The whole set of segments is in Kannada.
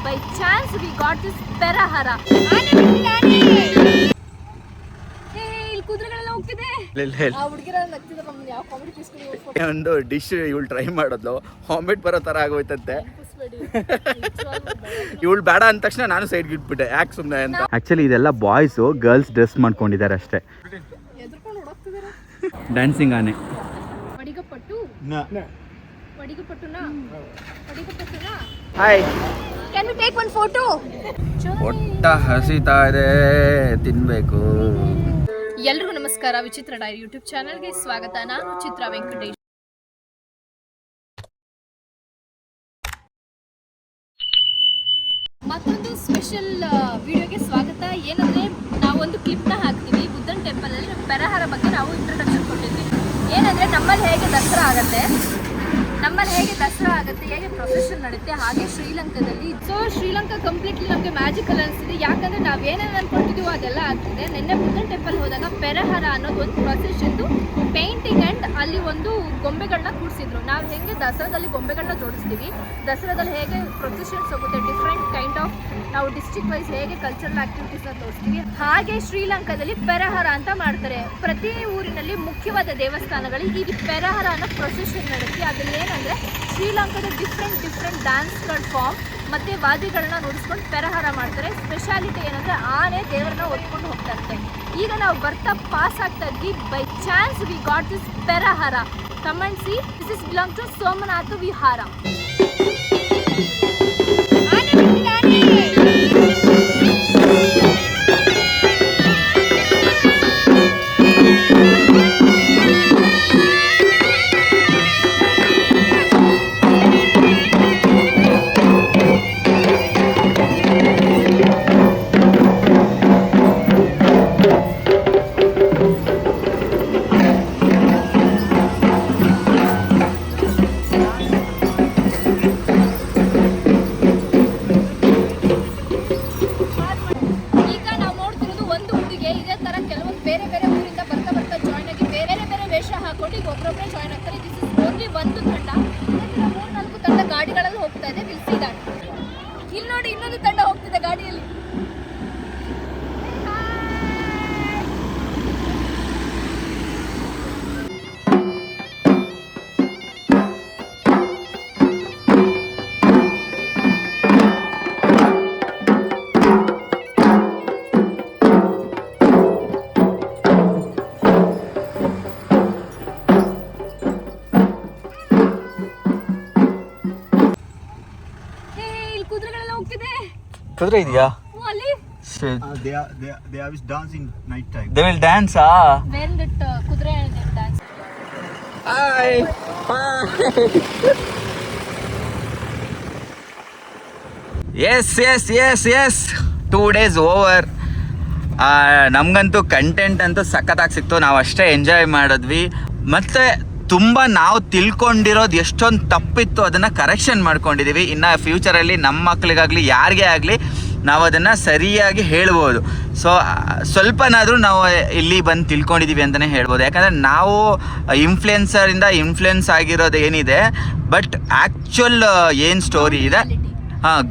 by chance we got this Perahara. ಕುದುರೆಗಳೆಲ್ಲ ಹೋಗ್ತಿದೆ. ಆ ಹುಡುಗಿರೆಲ್ಲ ನಗ್ತಿದ್ದಾರೆ. ನಮ್ಮನ್ನ ಯಾವ ಕಾಮಿಡಿ ಪೀಸ್ಗಳು ಒಂದು ಡಿಶ್ ಇವಳು ಟ್ರೈ ಮಾಡೋದು ವಾಮಿಟ್ ಬರೋ ಥರ ಆಗೋಯ್ತಂತೆ. ಇವಳು ಬೇಡ ಅಂದ ತಕ್ಷಣ ನಾನು ಸೈಡ್ಗೆ ಇಟ್ಬಿಟ್ಟೆ, ಯಾಕೆ ಸುಮ್ಮನೆ ಅಂತ. ಆ್ಯಕ್ಚುಲಿ ಇದೆಲ್ಲ ಬಾಯ್ಸು ಗರ್ಲ್ಸ್ ಡ್ರೆಸ್ ಮಾಡ್ಕೊಂಡಿದ್ದಾರೆ ಅಷ್ಟೇ. ಡ್ಯಾನ್ಸಿಂಗ್ ಆನೆ. Hi, can we take one photo? ಹೊಟ್ಟ ಹಸಿತಾ ಇದೆ, ತಿನ್ಬೇಕು. ಎಲ್ರಿಗೂ ನಮಸ್ಕಾರ. ವಿಚಿತ್ರ ಡೈರಿ ಯೂಟ್ಯೂಬ್ ಚಾನಲ್ಗೆ ಸ್ವಾಗತ. ನಾನು ಚಿತ್ರ ವೆಂಕಟೇಶ್. ಮತ್ತೊಂದು ಸ್ಪೆಷಲ್ ವಿಡಿಯೋಗೆ ಸ್ವಾಗತ. ಏನಂದ್ರೆ ನಾವೊಂದು ಕ್ಲಿಪ್ನ ಹಾಕ್ತೀವಿ ಬುದ್ಧನ್ ಟೆಂಪಲ್ ಅಲ್ಲಿ. ಪೆರಹಾರ ಬಗ್ಗೆ ನಾವು ಇಂಟ್ರೊಡಕ್ಷನ್ ಕೊಟ್ಟಿದ್ವಿ. ಏನಂದ್ರೆ ನಮ್ಮಲ್ಲಿ ಹೇಗೆ ದಸರಾ ಆಗುತ್ತೆ, ಹೇಗೆ ಪ್ರೊಸೆಷನ್ ನಡೆಯುತ್ತೆ, ಹಾಗೆ ಶ್ರೀಲಂಕಾದಲ್ಲಿ. ಸೊ ಶ್ರೀಲಂಕಾ ಕಂಪ್ಲೀಟ್ಲಿ ನಮಗೆ ಮ್ಯಾಜಿಕಲ್ ಅನಿಸ್ತಿದೆ. ಯಾಕಂದ್ರೆ ನಾವೇನೇನು ಅನ್ಕೊಂಡಿದ್ದೀವೋ ಅದೆಲ್ಲ ಆಗ್ತಿದೆ. ನಿನ್ನೆ ಬುದ್ಧನ್ ಟೆಂಪಲ್ ಹೋದಾಗ ಪೆರಹಾರ ಅನ್ನೋದು ಒಂದು ಪ್ರೊಸೆಷನ್ದು ಪೇಂಟಿಂಗ್ ಆ್ಯಂಡ್ ಅಲ್ಲಿ ಒಂದು ಗೊಂಬೆಗಳನ್ನ ಕೂರಿಸಿದ್ರು. ನಾವು ಹೇಗೆ ದಸರಾದಲ್ಲಿ ಗೊಂಬೆಗಳನ್ನ ಜೋಡಿಸ್ತೀವಿ, ದಸರಾದಲ್ಲಿ ಹೇಗೆ ಪ್ರೊಸೆಷನ್ಸ್ ಹೋಗುತ್ತೆ, ಡಿಫ್ರೆಂಟ್ ಕೈಂಡ್ ಆಫ್ ನಾವು ಡಿಸ್ಟ್ರಿಕ್ಟ್ ವೈಸ್ ಹೇಗೆ ಕಲ್ಚರಲ್ ಆಕ್ಟಿವಿಟೀಸ್ನ ತೋರಿಸ್ತೀವಿ, ಹಾಗೆ ಶ್ರೀಲಂಕಾದಲ್ಲಿ ಪೆರಹಾರ ಅಂತ ಮಾಡ್ತಾರೆ. ಪ್ರತಿ ಊರಿನಲ್ಲಿ ಮುಖ್ಯವಾದ ದೇವಸ್ಥಾನಗಳಲ್ಲಿ ಈ ಪೆರಹಾರ ಅನ್ನೋ ಪ್ರೊಸೆಷನ್ ನಡೆಸಿ. ಅದ್ರಲ್ಲಿ ಏನಂದರೆ ಶ್ರೀಲಂಕಾದ ಡಿಫ್ರೆಂಟ್ ಡ್ಯಾನ್ಸ್ಗಳ ಫಾರ್ಮ್ ಮತ್ತು ವಾದ್ಯಗಳನ್ನ ನುಡಿಸ್ಕೊಂಡು ಪೆರಹಾರ ಮಾಡ್ತಾರೆ. ಸ್ಪೆಷಾಲಿಟಿ ಏನಂದರೆ ಆನೆ ದೇವರನ್ನ ಹೊತ್ಕೊಂಡು ಹೋಗ್ತಾ ಇರ್ತಾರೆ. ಈಗ ನಾವು ಬರ್ತಾ ಪಾಸ್ ಆಗ್ತಾ ಇದ್ವಿ. By chance we got this Perahera. Come and see, this is belong to Somanatha Vihara. ಒಬ್ಬರೊಬ್ಬರೇ ಜಾಯ್ನ್ ಆಗ್ತಾರೆ. ದಿಸ್ ಇಸ್ ಓನ್ಲಿ ಒಂದು ತಂಡ. 3-4 ತಂಡ ಗಾಡಿಗಳಲ್ಲಿ ಹೋಗ್ತಾ ಇದೆ. ನಿಲ್ಸಿದ್ದಾರೆ. ಇಲ್ಲಿ ನೋಡಿ, ಇನ್ನೊಂದು ತಂಡ ಹೋಗ್ತಿದೆ ಗಾಡಿಯಲ್ಲಿ. ಕುದುರೆ ಇದೆಯಾ? They are dancing night time. They will dance, When that kudre dance. Hi. Yes. 2 days over. ನಮಗಂತೂ ಕಂಟೆಂಟ್ ಅಂತೂ ಸಖತ್ತಾಗಿ ಸಿಕ್ತು. ನಾವು ಅಷ್ಟೇ ಎಂಜಾಯ್ ಮಾಡಿದ್ವಿ. ಮತ್ತು ತುಂಬ ನಾವು ತಿಳ್ಕೊಂಡಿರೋದು ಎಷ್ಟೊಂದು ತಪ್ಪಿತ್ತು ಅದನ್ನು ಕರೆಕ್ಷನ್ ಮಾಡ್ಕೊಂಡಿದ್ದೀವಿ. ಇನ್ನು ಫ್ಯೂಚರಲ್ಲಿ ನಮ್ಮ ಮಕ್ಕಳಿಗಾಗಲಿ ಯಾರಿಗೇ ಆಗಲಿ ನಾವು ಅದನ್ನು ಸರಿಯಾಗಿ ಹೇಳ್ಬೋದು. ಸೊ ಸ್ವಲ್ಪನಾದರೂ ನಾವು ಇಲ್ಲಿ ಬಂದು ತಿಳ್ಕೊಂಡಿದ್ದೀವಿ ಅಂತಲೇ ಹೇಳ್ಬೋದು. ಯಾಕಂದರೆ ನಾವು ಇನ್ಫ್ಲುಯೆನ್ಸರಿಂದ ಇನ್ಫ್ಲುಯೆನ್ಸ್ ಆಗಿರೋದು ಏನಿದೆ, ಬಟ್ ಆ್ಯಕ್ಚುಲ್ ಏನು ಸ್ಟೋರಿ ಇದೆ,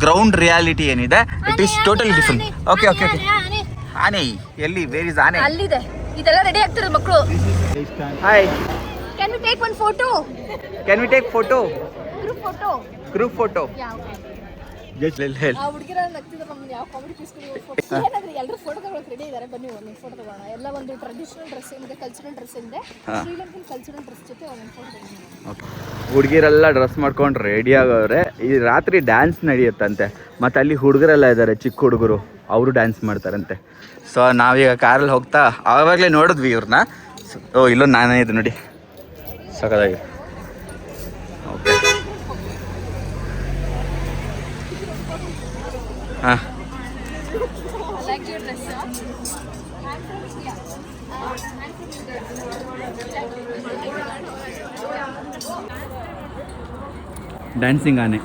ಗ್ರೌಂಡ್ ರಿಯಾಲಿಟಿ ಏನಿದೆ, it is totally different. Okay ಆನೆ ಎಲ್ಲಿ? ವೇರ್ ಇಸ್ ಆನೆ? ಅಲ್ಲಿದೆ. ಇದೆಲ್ಲ ರೆಡಿ ಆಗ್ತಿರೋದು ಮಕ್ಕಳು. Hi, Can we take one photo? Can we take photo? Group photo. Yeah, okay. Just ಆ ಹುಡುಗಿರೆಲ್ಲ ನಗ್ತಿದ್ದಾರೆ. ನಮ್ಮನ್ನ ಯಾವ ಕಾಮಿಡಿ ಪೀಸ್ಗಳು ಫೋಟೋ ಏನಾದ್ರೆ ಎಲ್ಲರೂ ಫೋಟೋ ತಗೊಳ್ಳೋಕೆ ರೆಡಿ ಇದ್ದಾರೆ. ಬನ್ನಿ ಒಂದು ಫೋಟೋ ತಗೋಣ. ಎಲ್ಲ ಒಂದು ಟ್ರೆಡಿಷನಲ್ ಡ್ರೆಸ್ ಏನಿದೆ, ಕಲ್ಚರಲ್ ಡ್ರೆಸ್ ಇದೆ, ಶ್ರೀಲಂಕನ್ ಕಲ್ಚರಲ್ ಡ್ರೆಸ್ ಜೊತೆ ಒಂದು ಫೋಟೋ ತಗೋಣ. ಹುಡುಗಿರೆಲ್ಲ ಡ್ರೆಸ್ ಮಾಡ್ಕೊಂಡು ರೆಡಿ ಆಗವ್ರೆ. ಈ ರಾತ್ರಿ ಡ್ಯಾನ್ಸ್ ನಡೆಯುತ್ತಂತೆ. ಮತ್ತು ಅಲ್ಲಿ ಹುಡುಗರೆಲ್ಲ ಇದ್ದಾರೆ, ಚಿಕ್ಕ ಹುಡುಗರು, ಅವರು ಡ್ಯಾನ್ಸ್ ಮಾಡ್ತಾರಂತೆ. ಸೊ ನಾವೀಗ ಕಾರಲ್ಲಿ ಹೋಗ್ತಾ ಆವಾಗಲೇ ನೋಡಿದ್ವಿ ಇವ್ರನ್ನ. ಇಲ್ಲೊಂದು ನಾನೇ ಇದು ನೋಡಿ, ಸಖತ್ತಾಗಿ. ಓಕೆ, ಹಾಂ. ಡ್ಯಾನ್ಸಿಂಗ್ ಆನೆ.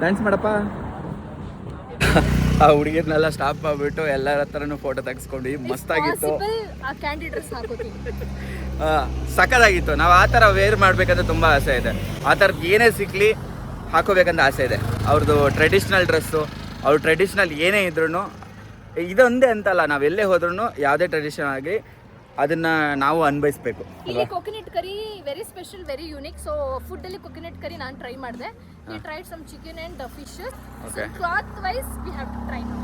ಡ್ಯಾನ್ಸ್ ಮಾಡಪ್ಪ. ಆ ಹುಡುಗಿರ್ನೆಲ್ಲ ಸ್ಟಾಪ್ ಮಾಡಿಬಿಟ್ಟು ಎಲ್ಲರ ಹತ್ರನೂ ಫೋಟೋ ತೆಗೆಸ್ಕೊಂಡು ಮಸ್ತಾಗಿತ್ತು. ಸಖತ್ತಾಗಿತ್ತು. ನಾವು ಆ ಥರ ವೇರ್ ಮಾಡಬೇಕಂತ ತುಂಬ ಆಸೆ ಇದೆ. ಆ ಥರದ್ದು ಏನೇ ಸಿಕ್ಕಲಿ ಹಾಕೋಬೇಕಂತ ಆಸೆ ಇದೆ. ಅವ್ರದ್ದು ಟ್ರೆಡಿಷ್ನಲ್ ಡ್ರೆಸ್ಸು, ಅವ್ರ ಟ್ರೆಡಿಷ್ನಲ್ ಏನೇ ಇದ್ರೂ, ಇದೊಂದೇ ಅಂತಲ್ಲ, ನಾವು ಎಲ್ಲೇ ಹೋದ್ರೂ ಯಾವುದೇ ಟ್ರೆಡಿಷನ್ ಆಗಿ ಅದನ್ನು ನಾವು ಅನ್ಭವಿಸ್ಬೇಕು. ಇಲ್ಲಿ coconut curry very special, very unique. So ಫುಡ್ಡಲ್ಲಿ ಕೊಕೊನಟ್ ಕರಿ ನಾನು ಟ್ರೈ ಮಾಡಿದೆ. We tried some chicken and fishes. Okay. Cloth wise we have to try now.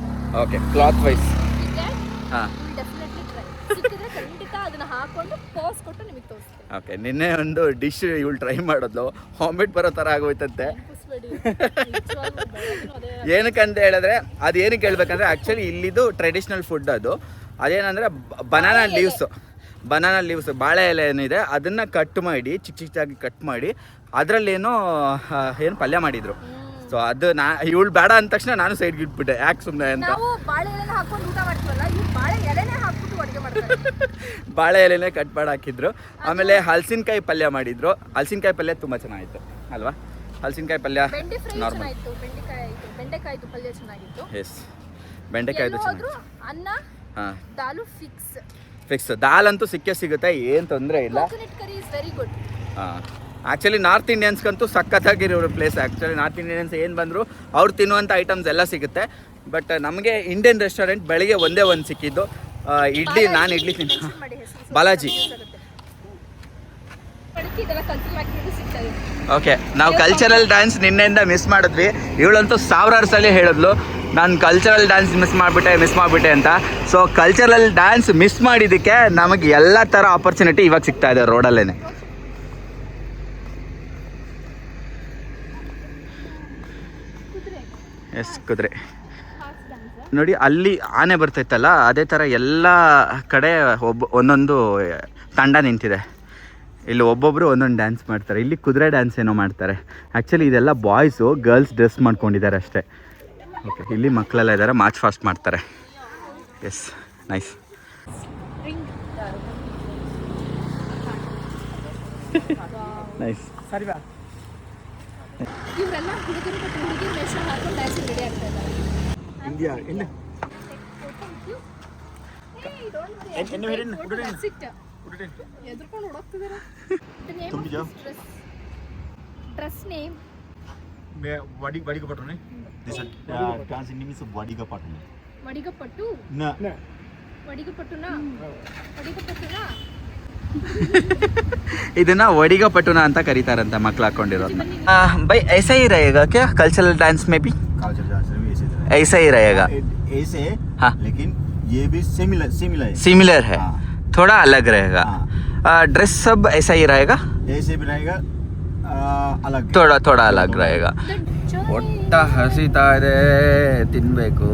Okay, cloth wise ಹಾಂ, ಡೆಫಿನೆಟ್ಲಿ ಟ್ರೈ. ಸಿಕ್ಕಿದ್ರೆ ಖಂಡಿತ ಅದನ್ನ ಹಾಕೊಂಡು ಪೋಸ್ ಕೊಟ್ಟು ನಿಮಗೆ ತೋರಿಸ್ತೀನಿ. ಓಕೆ. ನಿನ್ನೆ ಒಂದು ಡಿಶ್ ಇವಳು ಟ್ರೈ ಮಾಡೋದು, ವಾಮಿಟ್ ಬರೋ ಥರ ಆಗೋಯ್ತಂತೆ. ಏನಕ್ಕಂತ ಹೇಳಿದ್ರೆ ಅದು ಏನಕ್ಕೆ ಹೇಳ್ಬೇಕಂದ್ರೆ ಆ್ಯಕ್ಚುಲಿ ಇಲ್ಲಿದು ಟ್ರೆಡಿಷ್ನಲ್ ಫುಡ್ ಅದು. ಅದೇನಂದರೆ ಬನಾನಾ ಲೀವ್ಸ್ ಬಾಳೆ ಎಲೆ ಏನಿದೆ ಅದನ್ನು ಕಟ್ ಮಾಡಿ ಚಿಕ್ಕದಾಗಿ ಕಟ್ ಮಾಡಿ ಅದರಲ್ಲೇನೋ ಏನು ಪಲ್ಯ ಮಾಡಿದರು. ಸೊ ಅದು ಇವಳು ಬೇಡ ಅಂದ ತಕ್ಷಣ ನಾನು ಸೈಡ್ಗೆ ಇಟ್ಬಿಟ್ಟೆ, ಯಾಕೆ ಸುಮ್ಮನೆ ಅಂತ. ನಾವು ಬಾಳೆ ಎಲೆನ ಹಾಕೊಂಡು ಊಟ ಮಾಡ್ತೀವಲ್ಲ, ಇವ್ರು ಬಾಳೆ ಎಲೆನೇ ಹಾಕ್ಬಿಟ್ಟು ಅಡುಗೆ ಮಾಡ್ತಾರೆ. ಬಾಳೆ ಎಲೆನೇ ಕಟ್ ಮಾಡಿ ಹಾಕಿದ್ರು. ಆಮೇಲೆ ಹಲಸಿನಕಾಯಿ ಪಲ್ಯ ಮಾಡಿದ್ರು. ಹಲಸಿನಕಾಯಿ ಪಲ್ಯ ತುಂಬ ಚೆನ್ನಾಗಿತ್ತು ಅಲ್ವಾ? ಹಲಸಿನಕಾಯಿ ಪಲ್ಯ ಬೆಂಡೆ ಫ್ರೈ ನಾರ್ಮಲ್. ಚೆನ್ನಾಗಿತ್ತು, ಬೆಂಡೆಕಾಯ್ದು ಪಲ್ಯ ಚೆನ್ನಾಗಿತ್ತು. ಎಸ್, ಬೆಂಡೆಕಾಯ್ದು ಎಲ್ಲೂ ಚೆನ್ನಾಗಿ. ಹೋದ್ರು ಅನ್ನ ಹಾಂ, ದಾಲು ಫಿಕ್ಸ್. ದಾಲ್ ಅಂತೂ ಸಿಗುತ್ತೆ, ಏನು ತೊಂದರೆ ಇಲ್ಲ. Coconut curry is very good. ಹಾಂ, ಆ್ಯಕ್ಚುಲಿ ನಾರ್ತ್ ಇಂಡಿಯನ್ಸ್ಗಂತೂ ಸಖತ್ತಾಗಿರೋ ಪ್ಲೇಸ್. ಆ್ಯಕ್ಚುಲಿ ನಾರ್ತ್ ಇಂಡಿಯನ್ಸ್ ಏನು ಬಂದರು ಅವ್ರು ತಿನ್ನುವಂಥ ಐಟಮ್ಸ್ ಎಲ್ಲ ಸಿಗುತ್ತೆ. ಬಟ್ ನಮಗೆ ಇಂಡಿಯನ್ ರೆಸ್ಟೋರೆಂಟ್ ಬೆಳಿಗ್ಗೆ ಒಂದೇ ಒಂದು ಸಿಕ್ಕಿದ್ದು. ಇಡ್ಲಿ, ನಾನು ಇಡ್ಲಿ ತಿಂತ ಮಾಡಿ ಹೆಸರು ಬಾಲಾಜಿ. ಇದೆಲ್ಲ ಕಲ್ಚರಲ್ ಆಕ್ಟಿವಿಟಿ ಸಿಗ್ತಾ ಇದೆ. ಓಕೆ, ನಾವು ಕಲ್ಚರಲ್ ಡ್ಯಾನ್ಸ್ ನಿನ್ನೆಯಿಂದ ಮಿಸ್ ಮಾಡಿದ್ವಿ. ಇವಳಂತೂ ಸಾವಿರಾರು ಸಲ ಹೇಳಿದ್ಲು ನಾನು ಕಲ್ಚರಲ್ ಡ್ಯಾನ್ಸ್ ಮಿಸ್ ಮಾಡಿಬಿಟ್ಟೆ ಅಂತ. ಸೊ ಕಲ್ಚರಲ್ ಡ್ಯಾನ್ಸ್ ಮಿಸ್ ಮಾಡಿದ್ದಕ್ಕೆ ನಮಗೆ ಎಲ್ಲ ಥರ ಆಪರ್ಚುನಿಟಿ ಇವಾಗ ಸಿಗ್ತಾ ಇದೆ ರೋಡಲ್ಲೇ. ಎಸ್, ಕುದುರೆ ನೋಡಿ, ಅಲ್ಲಿ ಆನೆ ಬರ್ತೈತಲ್ಲ ಅದೇ ಥರ ಎಲ್ಲ ಕಡೆ ಒಂದೊಂದು ತಂಡ ನಿಂತಿದೆ. ಇಲ್ಲಿ ಒಬ್ಬೊಬ್ಬರು ಒಂದೊಂದು ಡ್ಯಾನ್ಸ್ ಮಾಡ್ತಾರೆ. ಇಲ್ಲಿ ಕುದುರೆ ಡ್ಯಾನ್ಸ್ ಏನೋ ಮಾಡ್ತಾರೆ. ಆ್ಯಕ್ಚುಲಿ ಇದೆಲ್ಲ ಬಾಯ್ಸು, ಗರ್ಲ್ಸ್ ಡ್ರೆಸ್ ಮಾಡ್ಕೊಂಡಿದ್ದಾರೆ ಅಷ್ಟೇ. ಓಕೆ, ಇಲ್ಲಿ ಮಕ್ಕಳೆಲ್ಲ ಇದ್ದಾರೆ, ಮಾರ್ಚ್ ಫಾಸ್ಟ್ ಮಾಡ್ತಾರೆ. Yes, nice. ನೈಸ್. ಸರಿ ಬಾ. ಇವರೆಲ್ಲ ಹುಡುಗರು ಮತ್ತು ಹುಡುಗಿ ವೇಷ ಹಾಕೊಂಡು ಡ್ಯಾನ್ಸ್ ರೆಡಿ ಆಗ್ತಾ ಇದ್ದಾರೆ. India. In. ಎದ್ರುಕೊಂಡು ಹೋಗ್ತಿದ್ದಾರೆ. Dress name Wadi ka patron hai. This dance name is Wadi ka patron. ವಡಿಗಪಟ್ಟು. Na. ವಡಿಗಪಟ್ಟುನಾ. ವಡಿಗಪಟ್ಟುನಾ. ಇದನ್ನ ವಡಿಗ ಪಟುನ ಅಂತ ಕರೀತಾರಂತ ಮಕ್ಳು ಹಾಕೊಂಡಿರೋದನ್ನ. ಬೈ ಐಸಾ ಹಿ रहेगा क्या कल्चरल डांस में भी? Culture dance में भी ऐसे है. ऐसा ही रहेगा. ऐसे है, हाँ. लेकिन ये भी सिमिलर है. सिमिलर है, हाँ. थोड़ा अलग रहेगा. ड्रेस सब ऐसा ही रहेगा, ऐसे भी रहेगा, अलग. थोड़ा अलग रहेगा. ಹೊಟ್ಟ ಹಸಿತಾ ಇದೆ, ತಿನ್ಬೇಕು.